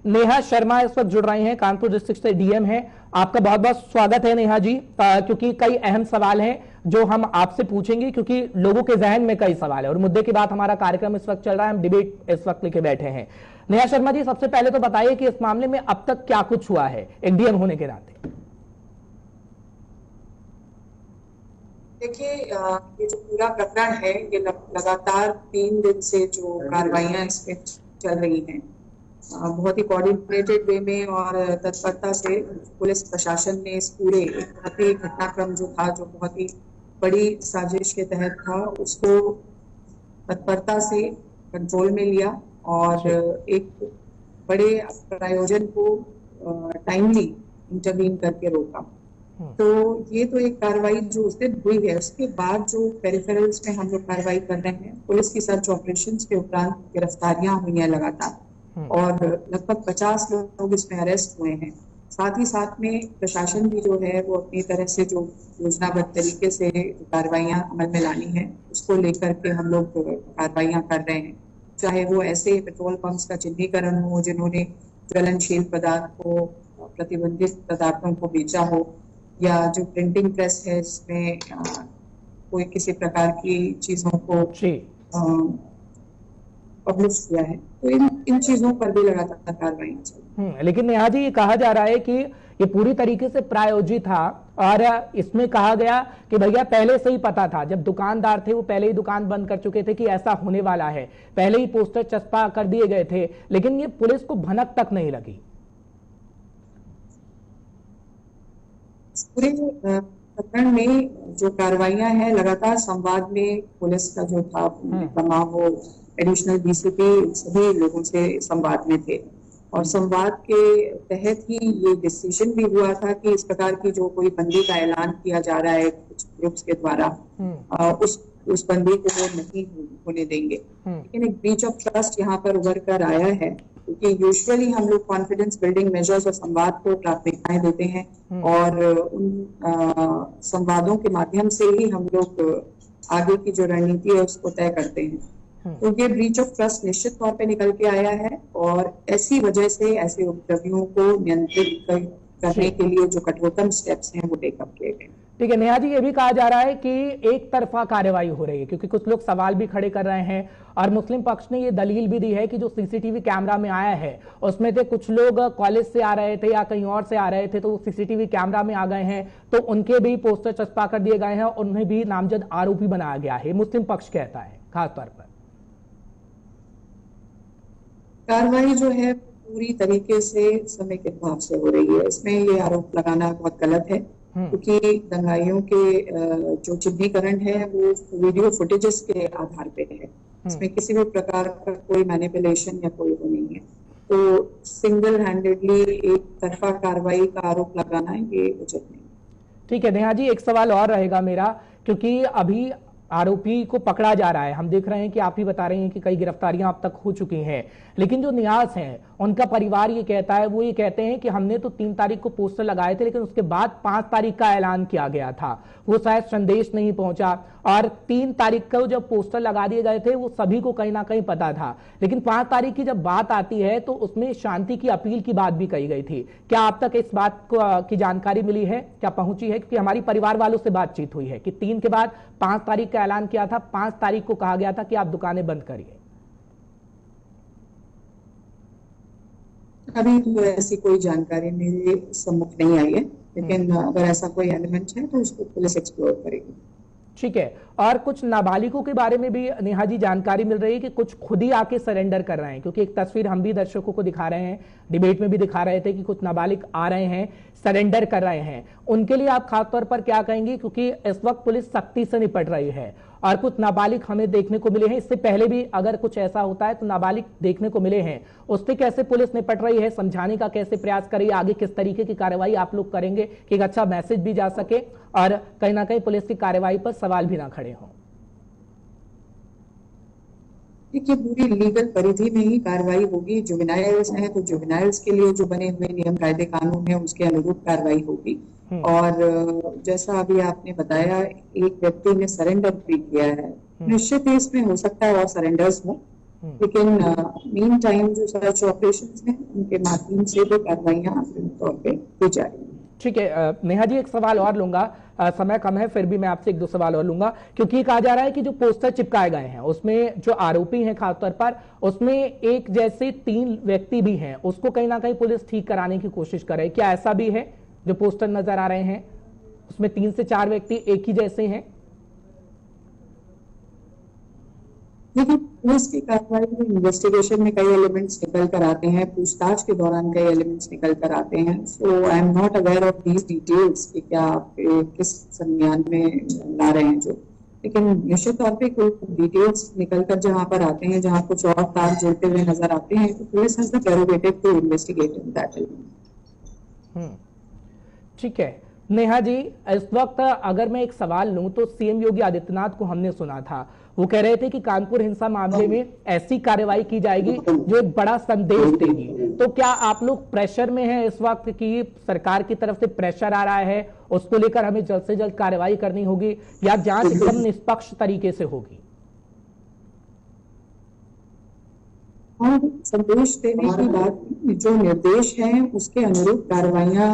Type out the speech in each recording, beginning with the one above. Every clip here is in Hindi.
नेहा शर्मा इस वक्त जुड़ रही हैं, कानपुर डिस्ट्रिक्ट से डीएम हैं। आपका बहुत बहुत स्वागत है नेहा जी, क्योंकि कई अहम सवाल हैं जो हम आपसे पूछेंगे, क्योंकि लोगों के जहन में कई सवाल है और मुद्दे के बाद हमारा कार्यक्रम इस वक्त चल रहा है, हम डिबेट इस वक्त लेके बैठे हैं। नेहा शर्मा जी, सबसे पहले तो बताइए कि इस मामले में अब तक क्या कुछ हुआ है एक डीएम होने के नाते। देखिए, ये जो पूरा प्रकरण है ये लगातार 3 दिन से जो कार्रवाइयां इसमें चल रही हैं, बहुत ही कोऑर्डिनेटेड वे में और तत्परता से पुलिस प्रशासन ने इस पूरे एक घटनाक्रम जो था, जो बहुत ही बड़ी साजिश के तहत था, उसको तत्परता से कंट्रोल में लिया और एक बड़े प्रायोजन को टाइमली इंटरवीन करके रोका। तो ये तो एक कार्रवाई जो उस दिन हुई है। उसके बाद जो पेरिफेरल्स में हम लोग कार्रवाई कर रहे हैं, पुलिस की सर्च ऑपरेशंस के उपरांत गिरफ्तारियां हुई हैं लगातार और लगभग 50 लोग इसमें अरेस्ट हुए हैं। साथ ही साथ में प्रशासन भी जो है वो अपनी तरह से जो योजनाबद्ध तरीके से कार्रवाइयां अमल में लानी है उसको लेकर के हम लोग कार्रवाइयां कर रहे हैं। चाहे वो ऐसे पेट्रोल पंप्स का चिन्हीकरण हो जिन्होंने ज्वलनशील पदार्थ को, प्रतिबंधित पदार्थों को बेचा हो, या जो प्रिंटिंग प्रेस है इसमें कोई किसी प्रकार की चीजों को पब्लिश किया है, तो इन चीजों पर भी लगातार कार्रवाई चल रही है। लेकिन नेहा जी, ये कहा जा रहा है कि ये पूरी तरीके से प्रायोजित था और इसमें कहा गया कि भैया पहले से ही पता था, जब दुकानदार थे वो पहले ही दुकान बंद कर चुके थे कि ऐसा होने वाला है, पहले ही पोस्टर चस्पा कर दिए गए थे, लेकिन ये पुलिस को भनक तक नहीं लगी। पूरे प्रकरण में जो कार्रवाइयां हैं, लगातार संवाद में पुलिस का जो था तमाम वो एडिशनल डीसीपी सभी लोगों से संवाद में थे और संवाद के तहत ही ये डिसीजन भी हुआ था कि इस प्रकार की जो कोई बंदी का ऐलान किया जा रहा है कुछ ग्रुप्स के द्वारा, उस बंदी को वो नहीं होने देंगे। लेकिन एक ब्रीच ऑफ ट्रस्ट यहाँ पर उभर कर आया है, क्योंकि यूजुअली हम लोग कॉन्फिडेंस बिल्डिंग मेजर्स और संवाद को प्राथमिकताएं देते हैं और उन संवादों के माध्यम से ही हम लोग आगे की जो रणनीति है उसको तय करते हैं। तो ये ब्रीच ऑफ ट्रस्ट निश्चित तौर पे निकल के आया है और ऐसी वजह से ऐसे उपद्रवियों को नियंत्रित करने के लिए जो कठोरतम स्टेप्स हैं वो टेकअप किए गए। ठीक है नेहा जी, ये भी कहा जा रहा है कि एक तरफा कार्रवाई हो रही है, क्योंकि कुछ लोग सवाल भी खड़े कर रहे हैं और मुस्लिम पक्ष ने ये दलील भी दी है कि जो सीसीटीवी कैमरा में आया है उसमें से कुछ लोग कॉलेज से आ रहे थे या कहीं और से आ रहे थे, तो वो सीसीटीवी कैमरा में आ गए हैं, तो उनके भी पोस्टर चस्पा कर दिए गए हैं और उन्हें भी नामजद आरोपी बनाया गया है, मुस्लिम पक्ष कहता है। खासतौर पर कार्रवाई जो है पूरी तरीके से समय के भाव से हो रही है। इसमें ये आरोप लगाना बहुत गलत है, क्योंकि दंगाइयों के जो चिन्हीकरण है वो वीडियो फुटेजेस के आधार पे है। इसमें किसी भी प्रकार का कोई मैनिपुलेशन या कोई वो नहीं है। तो सिंगल हैंडेडली एक तरफा कार्रवाई का आरोप लगाना ये उचित नहीं। ठीक है नेहा जी, एक सवाल और रहेगा मेरा, क्योंकि अभी आरोपी को पकड़ा जा रहा है, हम देख रहे हैं कि आप ही बता रहे हैं कि कई गिरफ्तारियां अब तक हो चुकी हैं, लेकिन जो नियाज हैं उनका परिवार ये कहता है, वो ये कहते हैं कि हमने तो 3 तारीख को पोस्टर लगाए थे, लेकिन उसके बाद 5 तारीख का ऐलान किया गया था, वो शायद संदेश नहीं पहुंचा और 3 तारीख को जब पोस्टर लगा दिए गए थे वो सभी को कहीं ना कहीं पता था, लेकिन 5 तारीख की जब बात आती है तो उसमें शांति की अपील की बात भी कही गई थी। क्या आप तक इस बात की जानकारी मिली है, क्या पहुंची है? क्योंकि हमारी परिवार वालों से बातचीत हुई है कि 3 के बाद 5 तारीख का ऐलान किया था, 5 तारीख को कहा गया था कि आप दुकानें बंद करिए। अभी तो ऐसी कोई जानकारी मेरे सम्मुख नहीं आई है, लेकिन अगर ऐसा कोई एलिमेंट है तो उसको पुलिस एक्सप्लोर करेगी। ठीक है, और कुछ नाबालिगों के बारे में भी नेहा जी जानकारी मिल रही है कि कुछ खुद ही आके सरेंडर कर रहे हैं, क्योंकि एक तस्वीर हम भी दर्शकों को दिखा रहे हैं, डिबेट में भी दिखा रहे थे कि कुछ नाबालिग आ रहे हैं, सरेंडर कर रहे हैं, उनके लिए आप खासतौर पर क्या कहेंगे? क्योंकि इस वक्त पुलिस सख्ती से निपट रही है और कुछ नाबालिग हमें देखने को मिले हैं, इससे पहले भी अगर कुछ ऐसा होता है तो नाबालिग देखने को मिले हैं, उससे कैसे पुलिस निपट रही है, समझाने का कैसे प्रयास कर रही है, आगे किस तरीके की कार्रवाई आप लोग करेंगे कि एक अच्छा मैसेज भी जा सके और कहीं ना कहीं पुलिस की कार्रवाई पर सवाल भी ना खड़े हों? देखिए, पूरी लीगल परिधि में ही कार्रवाई होगी। जुवेनाइल्स हैं तो जुवेनाइल्स के लिए जो बने हुए नियम कायदे कानून है उसके अनुरूप कार्रवाई होगी। और जैसा अभी आपने बताया, एक व्यक्ति ने सरेंडर भी किया है, निश्चित ही इसमें हो सकता है और सरेंडर्स हो, लेकिन मीन टाइम जो सर्च ऑपरेशंस हैं उनके माध्यम से भी कार्रवाइयां आम तौर पे की जा रही हैं। ठीक है नेहा जी, एक सवाल और लूंगा, समय कम है फिर भी मैं आपसे एक दो सवाल और लूंगा, क्योंकि कहा जा रहा है कि जो पोस्टर चिपकाए गए हैं उसमें जो आरोपी हैं खासतौर पर उसमें एक जैसे 3 व्यक्ति भी हैं, उसको कहीं ना कहीं पुलिस ठीक कराने की कोशिश कर रही है, क्या ऐसा भी है? जो पोस्टर नजर आ रहे हैं उसमें 3 से 4 व्यक्ति एक ही जैसे हैं। देखिए, पुलिस की कार्रवाई में इन्वेस्टिगेशन में कई एलिमेंट्स निकल कर आते हैं, पूछताछ के दौरान कई एलिमेंट्स निकल कर आते हैं। So I am not aware of these details कि क्या आप किस संज्ञान में ला रहे हैं जो, लेकिन निश्चित तौर पे कोई डिटेल्स निकल कर जहां पर आते हैं, जहां कुछ और तार जुड़ते हुए नजर आते हैं, तो police has the prerogative to investigate in that element. ठीक है नेहा जी, इस वक्त अगर मैं एक सवाल लूं तो सीएम योगी आदित्यनाथ को हमने सुना था, वो कह रहे थे कि कानपुर हिंसा मामले में ऐसी कार्रवाई की जाएगी जो एक बड़ा संदेश देगी। तो क्या आप लोग प्रेशर में हैं इस वक्त कि सरकार की तरफ से प्रेशर आ रहा है, उसको लेकर हमें जल्द से जल्द कार्रवाई करनी होगी, या जांच एकदम निष्पक्ष तरीके से होगी? और संदेश देने की बात, जो निर्देश हैं उसके अनुरूप कार्रवाइयां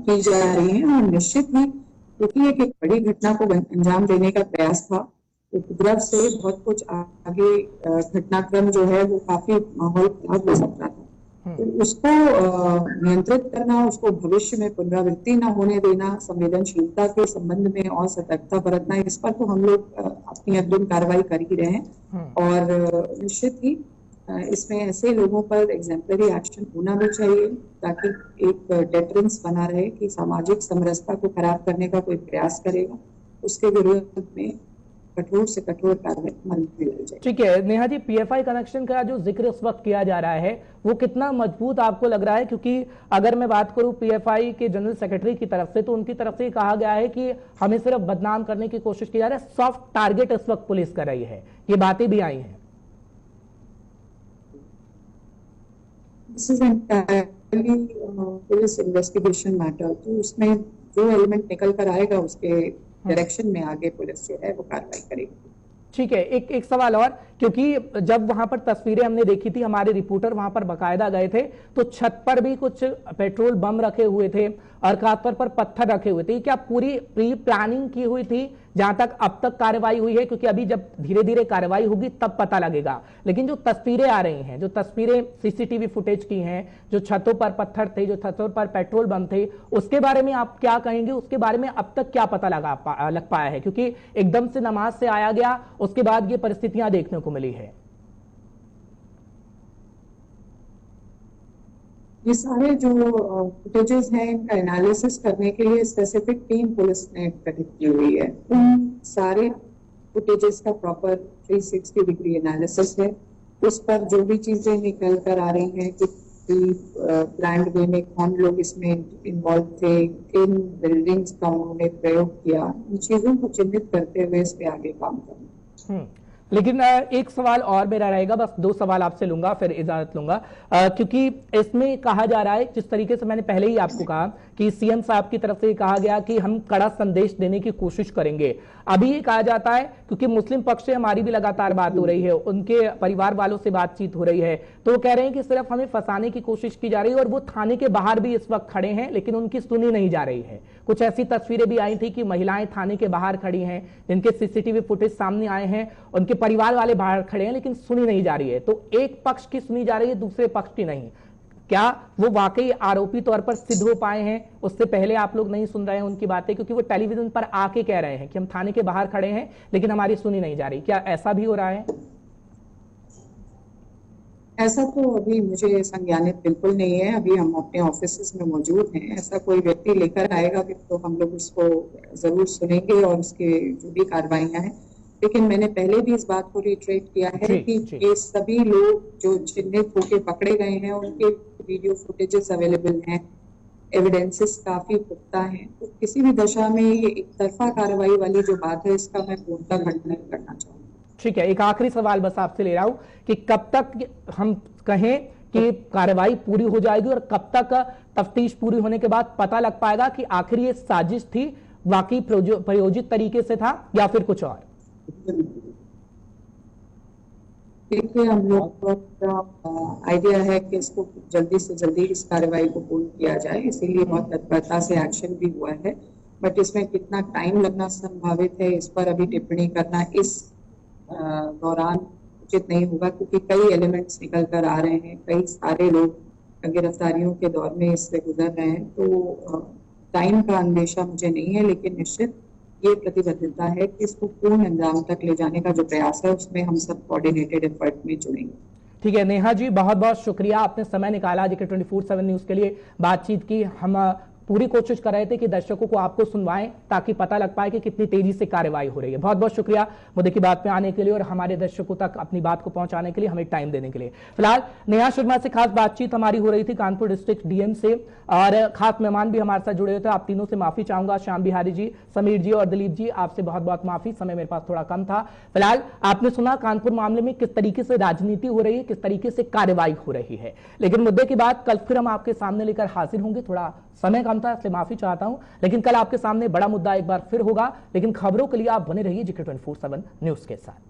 की जा रही हैं, और निश्चित ही क्योंकि एक बड़ी घटना को अंजाम देने का प्रयास था, उपद्रव से बहुत कुछ आगे घटनाक्रम जो है वो काफी माहौल खराब हो सकता था, तो उसको नियंत्रित करना, उसको भविष्य में पुनरावृत्ति न होने देना, संवेदनशीलता के संबंध में और सतर्कता बरतना, इस पर तो हम लोग अपनी अग्रिम कार्रवाई कर ही रहे हैं। और निश्चित ही इसमें ऐसे लोगों पर एग्जेम्पलरी एक्शन होना भी चाहिए ताकि एक डेटरेंस बना रहे कि सामाजिक समरसता को खराब करने का कोई प्रयास करेगा उसके विरोध में कठोर से कठोर कार्रवाई। ठीक है नेहा जी, पीएफआई कनेक्शन का जो जिक्र इस वक्त किया जा रहा है वो कितना मजबूत आपको लग रहा है? क्योंकि अगर मैं बात करूं पीएफआई के जनरल सेक्रेटरी की तरफ से, तो उनकी तरफ से कहा गया है कि हमें सिर्फ बदनाम करने की कोशिश की जा रही है, सॉफ्ट टारगेट इस वक्त पुलिस कर रही है, ये बातें भी आई हैं। This is entirely police investigation matter, तो उसमें जो एलिमेंट निकल कर आएगा उसके डायरेक्शन में आगे पुलिस जो है वो कार्रवाई करेगी। ठीक है, एक सवाल और, क्योंकि जब वहां पर तस्वीरें हमने देखी थी, हमारे रिपोर्टर वहां पर बकायदा गए थे, तो छत पर भी कुछ पेट्रोल बम रखे हुए थे और खासतौर पर पत्थर रखे हुए थे। क्या पूरी प्री प्लानिंग की हुई थी जहां तक अब तक कार्रवाई हुई है? क्योंकि अभी जब धीरे धीरे कार्रवाई होगी तब पता लगेगा, लेकिन जो तस्वीरें आ रही हैं, जो तस्वीरें सीसीटीवी फुटेज की हैं, जो छतों पर पत्थर थे, जो छतों पर पेट्रोल बम थे, उसके बारे में आप क्या कहेंगे? उसके बारे में अब तक क्या पता लग पाया है? क्योंकि एकदम से नमाज से आया गया, उसके बाद ये परिस्थितियां देखने को मिली है। ये सारे जो फुटेजेस हैं इनका एनालिसिस करने के लिए स्पेसिफिक टीम पुलिस ने गठित की हुई है। उन सारे फुटेजेस का प्रॉपर 360 डिग्री एनालिसिस है। उस पर जो भी चीजें निकल कर आ रही हैं कि प्लान्ड वे में कौन लोग इसमें इन्वॉल्व थे, किन बिल्डिंग्स का उन्होंने प्रयोग किया, इन चीजों को चिन्हित करते हुए इस पे आगे काम करना। लेकिन एक सवाल और मेरा रहेगा, बस 2 सवाल आपसे लूंगा फिर इजाजत लूंगा, क्योंकि इसमें कहा जा रहा है, जिस तरीके से मैंने पहले ही आपको कहा कि सीएम साहब की तरफ से कहा गया कि हम कड़ा संदेश देने की कोशिश करेंगे। अभी ये कहा जाता है, क्योंकि मुस्लिम पक्ष से हमारी भी लगातार बात हो रही है, उनके परिवार वालों से बातचीत हो रही है, तो वो कह रहे हैं कि सिर्फ हमें फंसाने की कोशिश की जा रही है, और वो थाने के बाहर भी इस वक्त खड़े हैं लेकिन उनकी सुनी नहीं जा रही है। कुछ ऐसी तस्वीरें भी आई थी कि महिलाएं थाने के बाहर खड़ी हैं, जिनके सीसीटीवी फुटेज सामने आए हैं, उनके परिवार वाले बाहर खड़े हैं लेकिन सुनी नहीं जा रही है। तो एक पक्ष की सुनी जा रही है, दूसरे पक्ष की नहीं। क्या वो वाकई आरोपी तौर पर सिद्ध हो पाए हैं? उससे पहले आप लोग नहीं सुन रहे हैं उनकी बातें, क्योंकि वो टेलीविजन पर आके कह रहे हैं कि हम थाने के बाहर खड़े हैं लेकिन हमारी सुनी नहीं जा रही। क्या ऐसा भी हो रहा है? ऐसा तो अभी मुझे संज्ञानित बिल्कुल नहीं है। अभी हम अपने ऑफिस में मौजूद हैं। ऐसा कोई व्यक्ति लेकर आएगा तो हम लोग उसको जरूर सुनेंगे और उसके जो भी कार्रवाइयां हैं। लेकिन मैंने पहले भी इस बात को रिट्रेट किया है कि ये सभी लोग जो चिन्हित होकर पकड़े गए हैं उनके वीडियो फुटेजेस अवेलेबल हैं, एविडेंसेस काफी पुख्ता हैं। तो किसी भी दशा में ये एक तरफा कार्रवाई वाली जो बात है इसका मैं पूर्णतः खंडन करना चाहूंगा। ठीक है, एक आखिरी सवाल बस आपसे ले रहा हूं कि कब तक हम कहें कि कार्रवाई पूरी हो जाएगी और कब तक तफ्तीश पूरी होने के बाद पता लग पाएगा कि आखिर ये साजिश थी, वाकई प्रयोजित तरीके से था या फिर कुछ और? देखिए, हम लोग का आइडिया है कि इसको जल्दी से जल्दी इस कार्रवाई को पूर्ण किया जाए, इसीलिए बहुत तत्परता से एक्शन भी हुआ है। बट इसमें कितना टाइम लगना संभावित है, इस पर अभी टिप्पणी करना इस दौरान उचित नहीं होगा, क्योंकि कई एलिमेंट्स निकल कर आ रहे हैं, कई सारे लोग गिरफ्तारियों के दौर में इससे गुजर रहे हैं। तो टाइम का अंदेशा मुझे नहीं है, लेकिन निश्चित ये प्रतिबद्धता है कि इसको पूर्ण अंजाम तक ले जाने का जो प्रयास है उसमें हम सब कोऑर्डिनेटेड एफर्ट में जुड़ेंगे। ठीक है नेहा जी, बहुत बहुत शुक्रिया, आपने समय निकाला जी के 24/7 न्यूज के लिए बातचीत की। हम पूरी कोशिश कर रहे थे कि दर्शकों को आपको सुनवाएं ताकि पता लग पाए कि कितनी तेजी से कार्रवाई हो रही है। बहुत बहुत शुक्रिया मुद्दे की बात पे आने के लिए और हमारे दर्शकों तक अपनी बात को पहुंचाने के लिए, हमें टाइम देने के लिए। फिलहाल नेहा शर्मा से खास बातचीत हमारी हो रही थी कानपुर डिस्ट्रिक्ट डीएम से, और खास मेहमान भी हमारे साथ जुड़े हुए थे। आप तीनों से माफी चाहूंगा, श्याम बिहारी जी, समीर जी और दिलीप जी, आपसे बहुत बहुत माफी, समय मेरे पास थोड़ा कम था। फिलहाल आपने सुना कानपुर मामले में किस तरीके से राजनीति हो रही है, किस तरीके से कार्रवाई हो रही है। लेकिन मुद्दे की बात कल फिर हम आपके सामने लेकर हाजिर होंगे। थोड़ा समय कम था इसलिए माफी चाहता हूं, लेकिन कल आपके सामने बड़ा मुद्दा एक बार फिर होगा। लेकिन खबरों के लिए आप बने रहिए GK 24/7 न्यूज के साथ।